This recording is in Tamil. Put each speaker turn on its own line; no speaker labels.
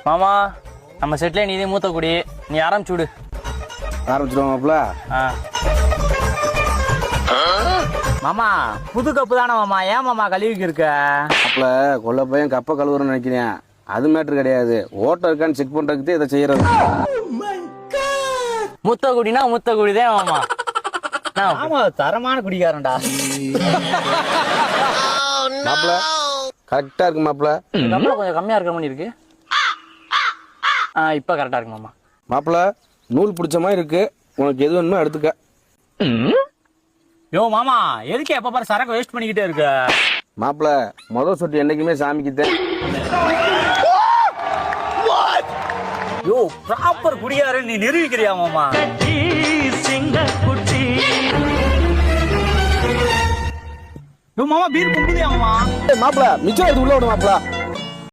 மாமா நம்ம செட்ல நீ மூத்த குடி, நீ ஆரம்பிச்சுடு.
ஆரம்பிச்சிடுவோம்
மாமா. புது கப்பு தானே மாமா, ஏன் மாமா கழுவிக்கு இருக்க?
மாப்பிள கொல்ல பையன் கப்ப கழுவுறன்னு நினைக்கிறேன். அது மேட்ரு கிடையாது, ஓட்டர் இருக்கான்னு செக் பண்றதுக்கு இதை செய்யறது.
மூத்த குடினா மூத்த குடிதான் மாமா. ஆமா, தரமான குடிக்காரன்டா.
மாப்பிள கரெக்டா இருக்கு மாப்பிள.
கொஞ்சம் கம்மியா இருக்க மாதிரி இருக்கு. இப்ப கரெக்டா இருக்கு மாமா.
மாப்பிள நூல் பிடிச்ச மாதிரி இருக்கு, உனக்கு எது வேணுமோ எடுத்துக்க.
யோ மாமா, எதுக்கு எப்ப பாரு சரக்கு வேஸ்ட் பண்ணிக்கிட்டே இருக்க?
மாப்பிள முதல் சொட்டு என்னைக்குமே சாமிக்குத்தேன்.
யோ ப்ராப்பர் குடியாரன்னு நீ நிரூபிக்கிறியா மாமா? யோ மாமா பீர் கும்பிடுதியா மாமா?
மாப்பிள மிச்சம் எடுத்து உள்ள விடு மாப்பிள.